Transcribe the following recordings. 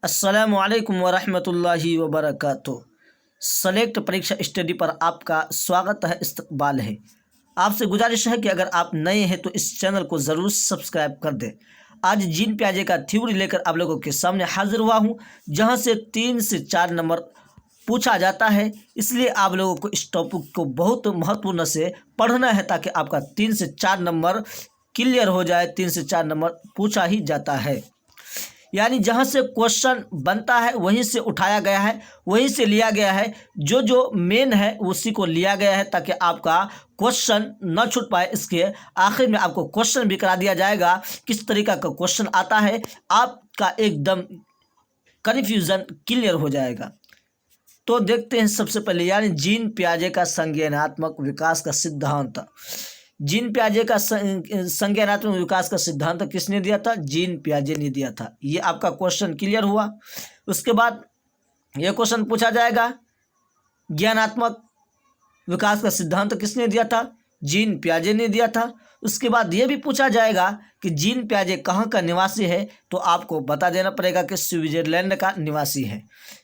अस्सलामुअलैकुम वरहमतुल्लाहि वबरकातुह। सेलेक्ट परीक्षा स्टडी पर आपका स्वागत है, इस्तकबाल है। आपसे गुजारिश है कि अगर आप नए हैं तो इस चैनल को ज़रूर सब्सक्राइब कर दें। आज जीन प्याजे का थ्योरी लेकर आप लोगों के सामने हाजिर हुआ हूं, जहां से 3 से 4 नंबर पूछा जाता है। इसलिए आप लोगों को इस टॉपिक को बहुत महत्वपूर्ण से पढ़ना है ताकि आपका 3 से 4 नंबर क्लियर हो जाए। 3 से 4 नंबर पूछा ही जाता है, यानी जहाँ से क्वेश्चन बनता है वहीं से उठाया गया है, वहीं से लिया गया है। जो मेन है उसी को लिया गया है ताकि आपका क्वेश्चन न छूट पाए। इसके आखिर में आपको क्वेश्चन भी करा दिया जाएगा, किस तरीका का क्वेश्चन आता है, आपका एकदम कन्फ्यूज़न क्लियर हो जाएगा। तो देखते हैं सबसे पहले, यानी जीन प्याजे का संज्ञानात्मक विकास का सिद्धांत। जीन प्याजे का संज्ञानात्मक विकास का सिद्धांत किसने दिया था? जीन प्याजे ने दिया था। ये आपका क्वेश्चन क्लियर हुआ। उसके बाद ये क्वेश्चन पूछा जाएगा, ज्ञानात्मक विकास का सिद्धांत किसने दिया था? जीन प्याजे ने दिया था। उसके बाद ये भी पूछा जाएगा कि जीन प्याजे कहाँ का निवासी है, तो आपको बता देना पड़ेगा कि स्विट्जरलैंड का निवासी है।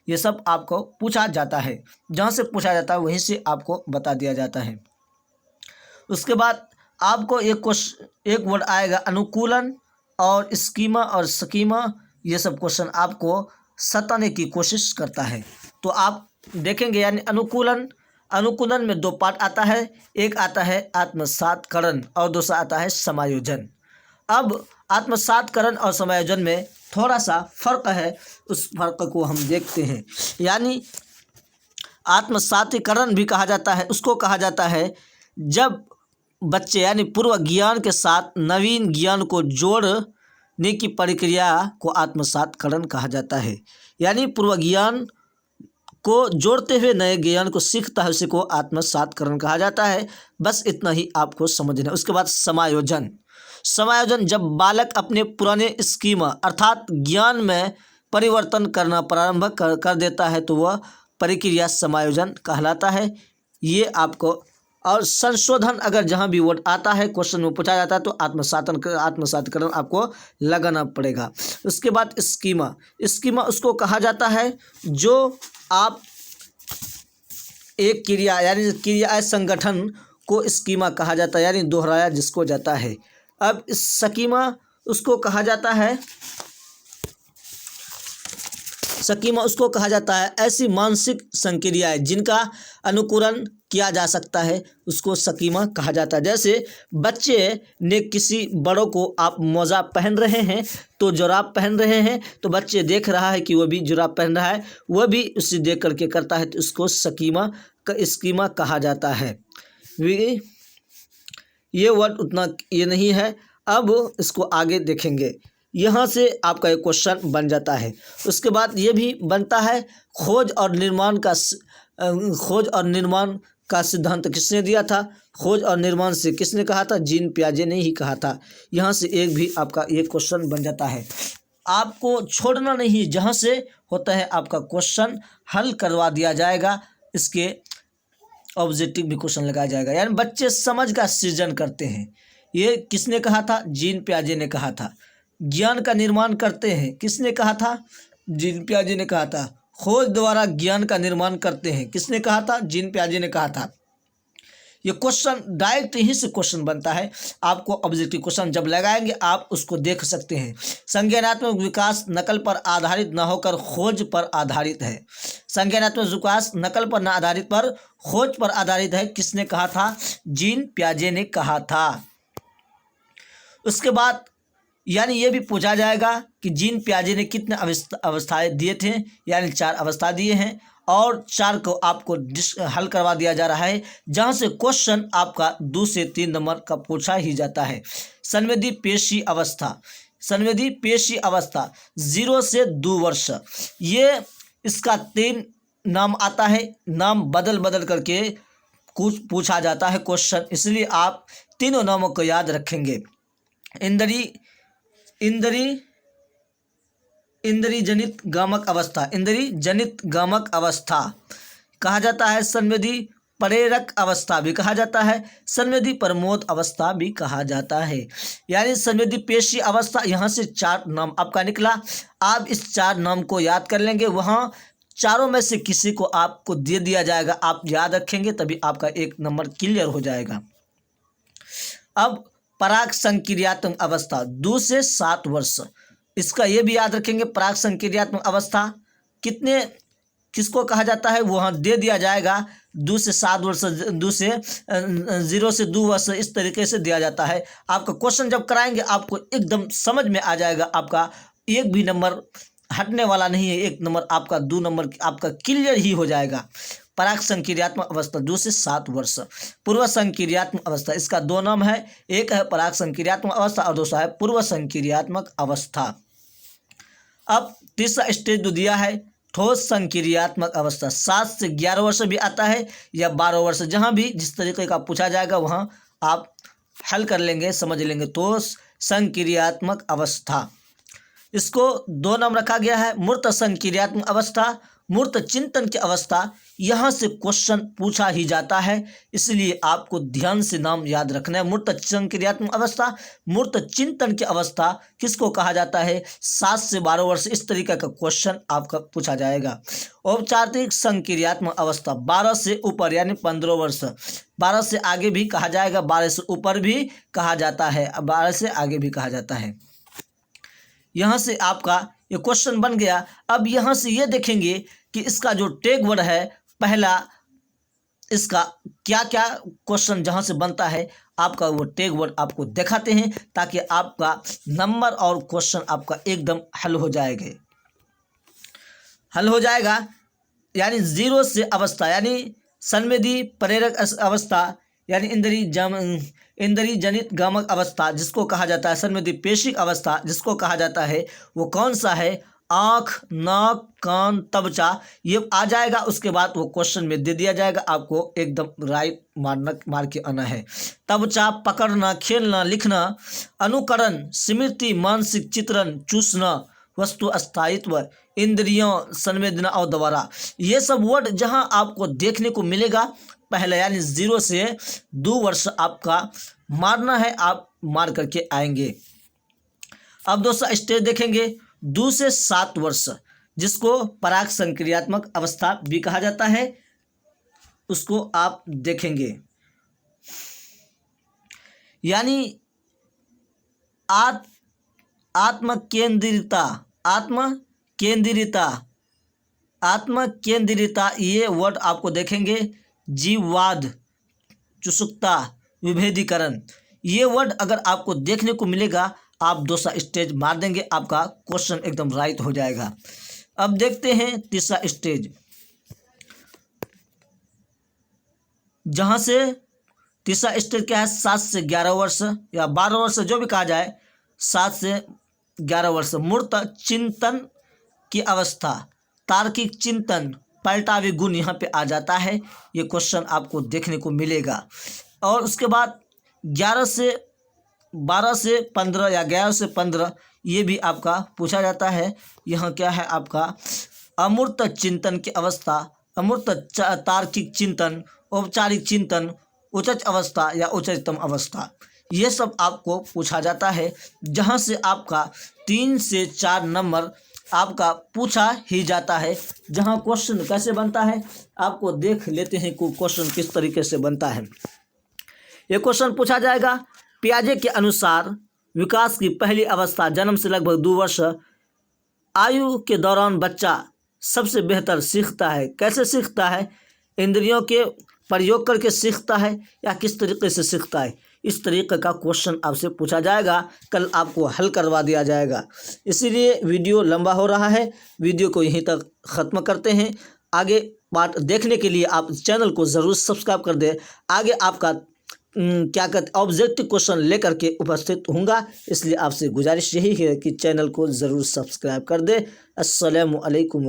ये सब आपको पूछा जाता है, जहाँ से पूछा जाता है वहीं से आपको बता दिया जाता है। उसके बाद आपको एक वर्ड आएगा अनुकूलन, और स्कीमा और स्कीमा। ये सब क्वेश्चन आपको सताने की कोशिश करता है। तो आप देखेंगे, यानी अनुकूलन में 2 पार्ट आता है। एक आता है आत्मसातकरण और दूसरा आता है समायोजन। अब आत्मसातकरण और समायोजन में थोड़ा सा फर्क है, उस फर्क को हम देखते हैं। यानी आत्मसातीकरण भी कहा जाता है, उसको कहा जाता है जब बच्चे यानी पूर्व ज्ञान के साथ नवीन ज्ञान को जोड़ने की प्रक्रिया को आत्मसातकरण कहा जाता है। यानी पूर्व ज्ञान को जोड़ते हुए नए ज्ञान को सीखता है, उसी को आत्मसातकरण कहा जाता है। बस इतना ही आपको समझना है। उसके बाद समायोजन जब बालक अपने पुराने स्कीमा अर्थात ज्ञान में परिवर्तन करना प्रारंभ कर देता है, तो वह प्रक्रिया समायोजन कहलाता है। ये आपको, और संशोधन अगर जहाँ भी वर्ड आता है क्वेश्चन में पूछा जाता है तो आत्मसातकरण आपको लगाना पड़ेगा। उसके बाद स्कीमा उसको कहा जाता है जो आप एक क्रिया यानी क्रिया संगठन को स्कीमा कहा जाता है, यानी दोहराया जिसको जाता है। अब स्कीमा उसको कहा जाता है ऐसी मानसिक संक्रियाएं जिनका अनुकरण किया जा सकता है, उसको स्कीमा कहा जाता है। जैसे बच्चे ने किसी बड़ों को, आप मोजा पहन रहे हैं तो जुराब पहन रहे हैं, तो बच्चे देख रहा है कि वह भी जुराब पहन रहा है, वह भी उसे देख करके करता है, तो उसको स्कीमा कहा जाता है। ये वर्ड उतना ये नहीं है, अब इसको आगे देखेंगे। यहाँ से आपका एक क्वेश्चन बन जाता है। उसके बाद ये भी बनता है खोज और निर्माण का सिद्धांत किसने दिया था? खोज और निर्माण से किसने कहा था? जीन प्याजे ने ही कहा था। यहाँ से एक भी आपका ये क्वेश्चन बन जाता है। आपको छोड़ना नहीं, जहाँ से होता है आपका क्वेश्चन हल करवा दिया जाएगा। इसके ऑब्जेक्टिव भी क्वेश्चन लगाया जाएगा। यानी बच्चे समझ का सृजन करते हैं, ये किसने कहा था? जीन प्याजे ने कहा था। ज्ञान का निर्माण करते हैं, किसने कहा था? जीन प्याजे ने कहा था। खोज द्वारा ज्ञान का निर्माण करते हैं, किसने कहा था? जीन प्याजे ने कहा था। ये क्वेश्चन डायरेक्ट यहीं से क्वेश्चन बनता है। आपको ऑब्जेक्टिव क्वेश्चन जब लगाएंगे आप उसको देख सकते हैं। संज्ञानात्मक विकास नकल पर आधारित न होकर खोज पर आधारित है। संज्ञानात्मक विकास नकल पर न आधारित पर खोज पर आधारित है, किसने कहा था? जीन प्याजे ने कहा था। उसके बाद यानी ये भी पूछा जाएगा कि जीन प्याजे ने कितने अवस्थाएं दिए थे, यानी 4 अवस्था दिए हैं, और 4 को आपको हल करवा दिया जा रहा है, जहां से क्वेश्चन आपका 2 से 3 नंबर का पूछा ही जाता है। संवेदी पेशी अवस्था 0 से 2 वर्ष, ये इसका 3 नाम आता है। नाम बदल करके कुछ पूछा जाता है क्वेश्चन, इसलिए आप तीनों नामों को याद रखेंगे। इंद्री जनित गामक अवस्था कहा जाता है। संवेदी प्रेरक अवस्था भी कहा जाता है, संवेदी प्रमोद अवस्था भी कहा जाता है। यानी संवेदी पेशी अवस्था, यहाँ से 4 नाम आपका निकला। आप इस 4 नाम को याद कर लेंगे, वहाँ चारों में से किसी को आपको दे दिया जाएगा, आप याद रखेंगे तभी आपका 1 नंबर क्लियर हो जाएगा। अब पराग संक्रियात्मक अवस्था 2 से 7 वर्ष, इसका ये भी याद रखेंगे। पराग संक्रियात्मक अवस्था किसको कहा जाता है, वहाँ दे दिया जाएगा 2 से 7 वर्ष, 0 से 2 वर्ष, इस तरीके से दिया जाता है। आपका क्वेश्चन जब कराएंगे आपको एकदम समझ में आ जाएगा, आपका एक भी नंबर हटने वाला नहीं है, 1 नंबर आपका 2 नंबर आपका क्लियर ही हो जाएगा। पराग संक्रियात्मक अवस्था 2 से 7 वर्ष। पूर्व संक्रियात्मक अवस्था, इसका 2 नाम है, एक है पराग संक्रियात्मक अवस्था और दूसरा है पूर्व संक्रियात्मक अवस्था। अब तीसरा स्टेज जो दिया है ठोस संक्रियात्मक अवस्था, 7 से 11 वर्ष भी आता है या 12 वर्ष, जहाँ भी जिस तरीके का पूछा जाएगा वहाँ आप हल कर लेंगे, समझ लेंगे। ठोस संक्रियात्मक अवस्था, इसको 2 नाम रखा गया है। मूर्त संक्रियात्मक अवस्था, मूर्त चिंतन की अवस्था, यहाँ से क्वेश्चन पूछा ही जाता है, इसलिए आपको ध्यान से नाम याद रखना है। मूर्त संक्रियात्मक अवस्था, मूर्त चिंतन की अवस्था किसको कहा जाता है, 7 से 12 वर्ष, इस तरीके का क्वेश्चन आपका पूछा जाएगा। औपचारिक संक्रियात्मक अवस्था 12 से ऊपर यानी 15 वर्ष, 12 से आगे भी कहा जाएगा, 12 से ऊपर भी कहा जाता है, 12 से आगे भी कहा जाता है। यहाँ से आपका ये क्वेश्चन बन गया। अब यहाँ से ये देखेंगे कि इसका जो टैग वर्ड है पहला, इसका क्या क्या क्वेश्चन जहाँ से बनता है, आपका वो टैग वर्ड आपको दिखाते हैं ताकि आपका नंबर और क्वेश्चन आपका एकदम हल हो जाएगा। यानी 0 से अवस्था यानी संवेदी प्रेरक अवस्था, यानी इंद्रिय जनित गामक अवस्था जिसको कहा जाता है, संवेदी पेशिक अवस्था जिसको कहा जाता है, वो कौन सा है, आँख, नाक, कान, तबचा, ये आ जाएगा। उसके बाद वो क्वेश्चन में दे दिया जाएगा, आपको एकदम राइट मार के आना है। तबचा पकड़ना, खेलना, लिखना, अनुकरण, स्मृति, मानसिक चित्रण, चूसना, वस्तु स्थायित्व, इंद्रियों, संवेदना और दोबारा, ये सब वर्ड जहां आपको देखने को मिलेगा पहले, यानी 0 से 2 वर्ष आपका मारना है, आप मार करके आएंगे। अब दूसरा स्टेज देखेंगे 2 से 7 वर्ष, जिसको पराग संक्रियात्मक अवस्था भी कहा जाता है, उसको आप देखेंगे। यानी आत्म केंद्रिता, ये वर्ड आपको देखेंगे। जीववाद, चुसुकता, विभेदीकरण, ये वर्ड अगर आपको देखने को मिलेगा आप दूसरा स्टेज मार देंगे, आपका क्वेश्चन एकदम राइट हो जाएगा। अब देखते हैं तीसरा स्टेज, जहां से तीसरा स्टेज क्या है, 7 से 11 वर्ष या 12 वर्ष जो भी कहा जाए, 7 से 11 वर्ष। मूर्त चिंतन की अवस्था, तार्किक चिंतन, पलटावे गुण यहाँ पे आ जाता है, ये क्वेश्चन आपको देखने को मिलेगा। और उसके बाद 12 से 15 या 11 से 15 ये भी आपका पूछा जाता है। यहाँ क्या है आपका अमूर्त चिंतन की अवस्था, अमूर्त तार्किक चिंतन, औपचारिक चिंतन, उच्च अवस्था या उच्चतम अवस्था, ये सब आपको पूछा जाता है, जहाँ से आपका 3 से 4 नंबर आपका पूछा ही जाता है। जहाँ क्वेश्चन कैसे बनता है आपको देख लेते हैं कि क्वेश्चन किस तरीके से बनता है। ये क्वेश्चन पूछा जाएगा, पियाजे के अनुसार विकास की पहली अवस्था जन्म से लगभग 2 वर्ष आयु के दौरान बच्चा सबसे बेहतर सीखता है। कैसे सीखता है, इंद्रियों के प्रयोग करके सीखता है या किस तरीके से सीखता है, इस तरीके का क्वेश्चन आपसे पूछा जाएगा, कल आपको हल करवा दिया जाएगा। इसीलिए वीडियो लंबा हो रहा है, वीडियो को यहीं तक ख़त्म करते हैं। आगे पार्ट देखने के लिए आप चैनल को ज़रूर सब्सक्राइब कर दें। आगे आपका क्या कहते ऑब्जेक्टिव क्वेश्चन लेकर के उपस्थित होऊंगा, इसलिए आपसे गुजारिश यही है कि चैनल को ज़रूर सब्सक्राइब कर दें। अस्सलामु अलैकुम।